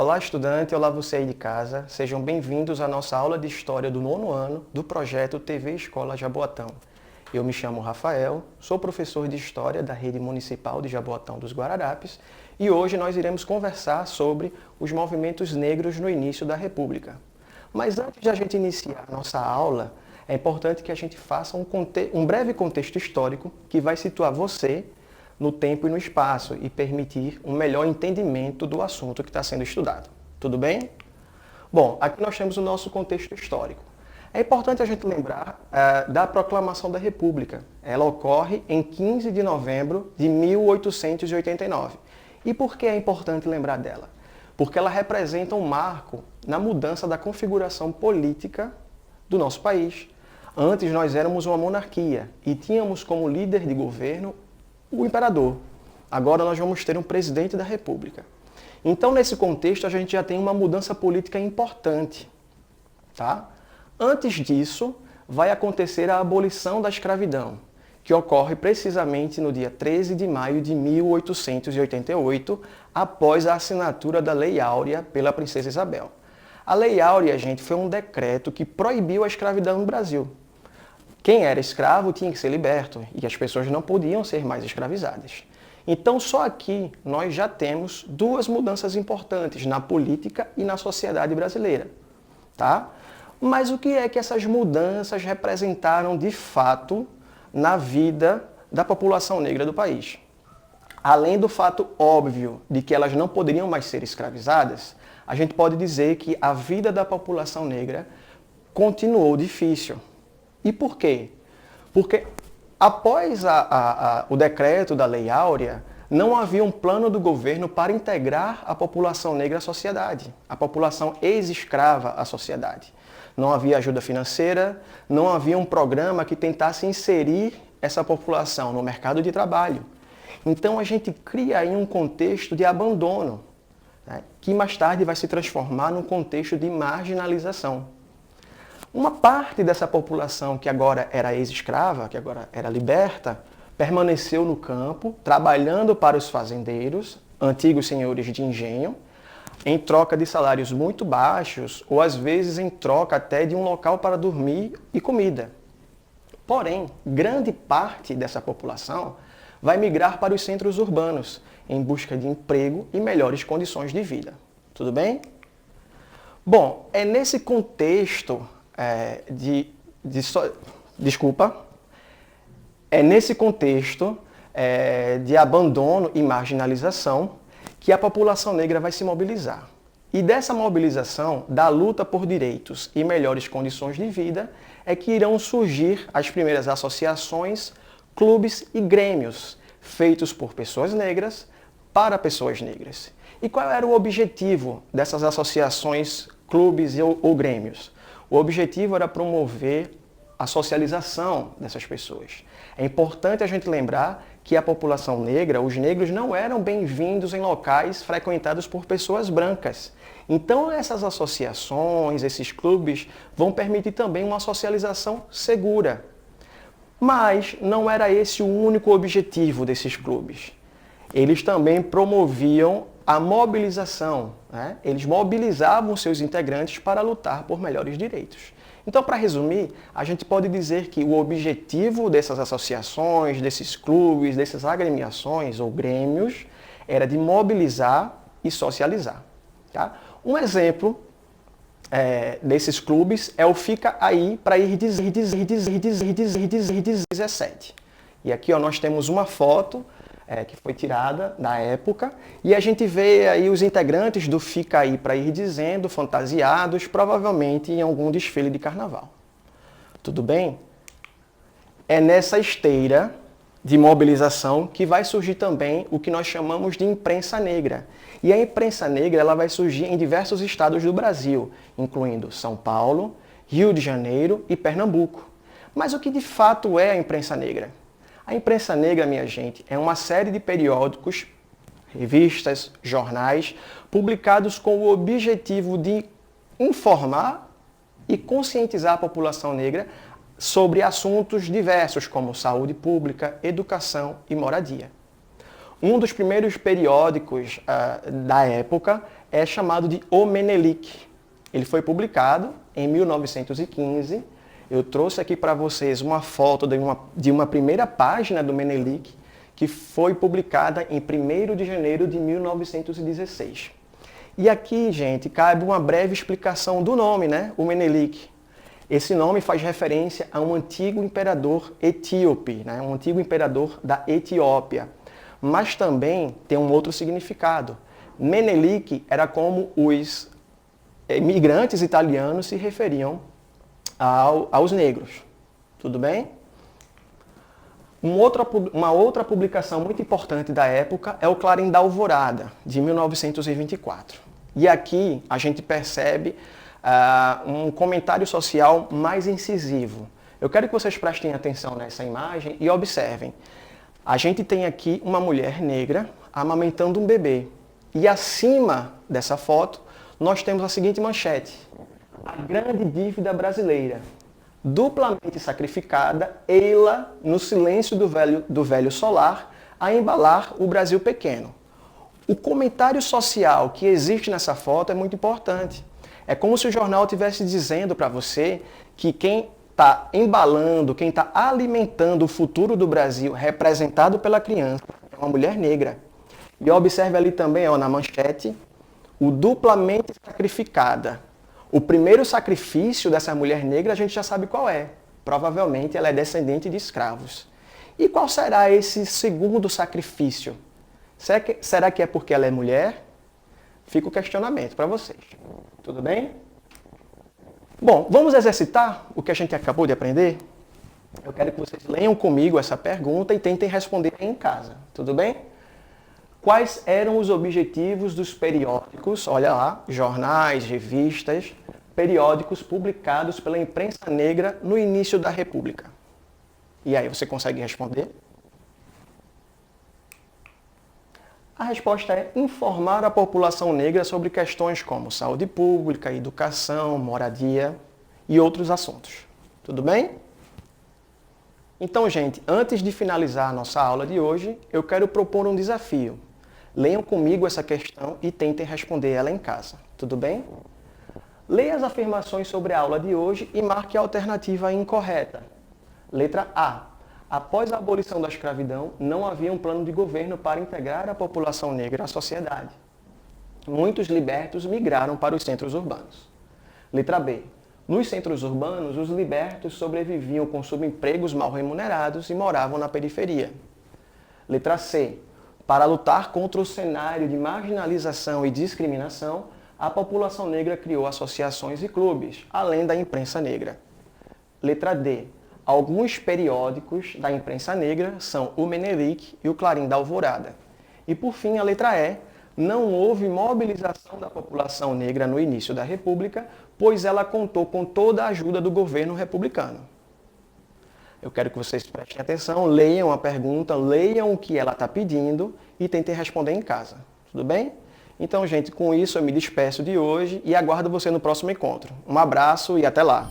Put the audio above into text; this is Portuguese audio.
Olá, estudante, olá você aí de casa. Sejam bem-vindos à nossa aula de História do nono ano do projeto TV Escola Jaboatão. Eu me chamo Rafael, sou professor de História da Rede Municipal de Jaboatão dos Guararapes e hoje nós iremos conversar sobre os movimentos negros no início da República. Mas antes de a gente iniciar a nossa aula, é importante que a gente faça um breve contexto histórico que vai situar você no tempo e no espaço e permitir um melhor entendimento do assunto que está sendo estudado. Tudo bem? Bom, aqui nós temos o nosso contexto histórico. É importante a gente lembrar da Proclamação da República. Ela ocorre em 15 de novembro de 1889. E por que é importante lembrar dela? Porque ela representa um marco na mudança da configuração política do nosso país. Antes nós éramos uma monarquia e tínhamos como líder de governo o imperador. Agora nós vamos ter um presidente da República. Então, nesse contexto, a gente já tem uma mudança política importante. Tá? Antes disso, vai acontecer a abolição da escravidão, que ocorre precisamente no dia 13 de maio de 1888, após a assinatura da Lei Áurea pela Princesa Isabel. A Lei Áurea, gente, foi um decreto que proibiu a escravidão no Brasil. Quem era escravo tinha que ser liberto e as pessoas não podiam ser mais escravizadas. Então, só aqui nós já temos duas mudanças importantes na política e na sociedade brasileira. Tá? Mas o que é que essas mudanças representaram de fato na vida da população negra do país? Além do fato óbvio de que elas não poderiam mais ser escravizadas, a gente pode dizer que a vida da população negra continuou difícil. E por quê? Porque após o decreto da Lei Áurea, não havia um plano do governo para integrar a população negra à sociedade, a população ex-escrava à sociedade. Não havia ajuda financeira, não havia um programa que tentasse inserir essa população no mercado de trabalho. Então a gente cria aí um contexto de abandono, né, que mais tarde vai se transformar num contexto de marginalização. Uma parte dessa população que agora era ex-escrava, que agora era liberta, permaneceu no campo, trabalhando para os fazendeiros, antigos senhores de engenho, em troca de salários muito baixos, ou às vezes em troca até de um local para dormir e comida. Porém, grande parte dessa população vai migrar para os centros urbanos, em busca de emprego e melhores condições de vida. Tudo bem? Bom, é nesse contexto É nesse contexto de abandono e marginalização que a população negra vai se mobilizar. E dessa mobilização, da luta por direitos e melhores condições de vida, é que irão surgir as primeiras associações, clubes e grêmios, feitos por pessoas negras para pessoas negras. E qual era o objetivo dessas associações, clubes ou grêmios? O objetivo era promover a socialização dessas pessoas. É importante a gente lembrar que a população negra, os negros, não eram bem-vindos em locais frequentados por pessoas brancas. Então, essas associações, esses clubes, vão permitir também uma socialização segura. Mas não era esse o único objetivo desses clubes. Eles também promoviam a mobilização, né? Eles mobilizavam seus integrantes para lutar por melhores direitos. Então, para resumir, a gente pode dizer que o objetivo dessas associações, desses clubes, dessas agremiações ou grêmios, era de mobilizar e socializar. Tá? Um exemplo desses clubes é o Fica Aí para ir 17. E aqui nós temos uma foto que foi tirada na época, e a gente vê aí os integrantes do Fica Aí para ir dizendo, fantasiados, provavelmente em algum desfile de carnaval. Tudo bem? É nessa esteira de mobilização que vai surgir também o que nós chamamos de imprensa negra. E a imprensa negra ela vai surgir em diversos estados do Brasil, incluindo São Paulo, Rio de Janeiro e Pernambuco. Mas o que de fato é a imprensa negra? A imprensa negra, minha gente, é uma série de periódicos, revistas, jornais, publicados com o objetivo de informar e conscientizar a população negra sobre assuntos diversos como saúde pública, educação e moradia. Um dos primeiros periódicos da época é chamado de O Menelik. Ele foi publicado em 1915. Eu trouxe aqui para vocês uma foto de uma primeira página do Menelik, que foi publicada em 1º de janeiro de 1916. E aqui, gente, cabe uma breve explicação do nome, né? O Menelik. Esse nome faz referência a um antigo imperador etíope, né? Um antigo imperador da Etiópia. Mas também tem um outro significado. Menelik era como os imigrantes italianos se referiam aos negros. Tudo bem? Uma outra publicação muito importante da época é o Clarim da Alvorada, de 1924. E aqui a gente percebe um comentário social mais incisivo. Eu quero que vocês prestem atenção nessa imagem e observem. A gente tem aqui uma mulher negra amamentando um bebê. E acima dessa foto, nós temos a seguinte manchete: a grande dívida brasileira, duplamente sacrificada, ei-la no silêncio do velho solar, a embalar o Brasil pequeno. O comentário social que existe nessa foto é muito importante. É como se o jornal estivesse dizendo para você que quem está embalando, quem está alimentando o futuro do Brasil, representado pela criança, é uma mulher negra. E observe ali também, na manchete, o duplamente sacrificada. O primeiro sacrifício dessa mulher negra a gente já sabe qual é. Provavelmente ela é descendente de escravos. E qual será esse segundo sacrifício? Será que é porque ela é mulher? Fica o questionamento para vocês. Tudo bem? Bom, vamos exercitar o que a gente acabou de aprender? Eu quero que vocês leiam comigo essa pergunta e tentem responder em casa. Tudo bem? Quais eram os objetivos dos periódicos, olha lá, jornais, revistas, periódicos publicados pela imprensa negra no início da República? E aí, você consegue responder? A resposta é informar a população negra sobre questões como saúde pública, educação, moradia e outros assuntos. Tudo bem? Então, gente, antes de finalizar a nossa aula de hoje, eu quero propor um desafio. Leiam comigo essa questão e tentem responder ela em casa. Tudo bem? Leia as afirmações sobre a aula de hoje e marque a alternativa incorreta. Letra A. Após a abolição da escravidão, não havia um plano de governo para integrar a população negra à sociedade. Muitos libertos migraram para os centros urbanos. Letra B. Nos centros urbanos, os libertos sobreviviam com subempregos mal remunerados e moravam na periferia. Letra C. Para lutar contra o cenário de marginalização e discriminação, a população negra criou associações e clubes, além da imprensa negra. Letra D. Alguns periódicos da imprensa negra são o Menelik e o Clarim da Alvorada. E por fim, a letra E. Não houve mobilização da população negra no início da República, pois ela contou com toda a ajuda do governo republicano. Eu quero que vocês prestem atenção, leiam a pergunta, leiam o que ela está pedindo e tentem responder em casa. Tudo bem? Então, gente, com isso eu me despeço de hoje e aguardo você no próximo encontro. Um abraço e até lá!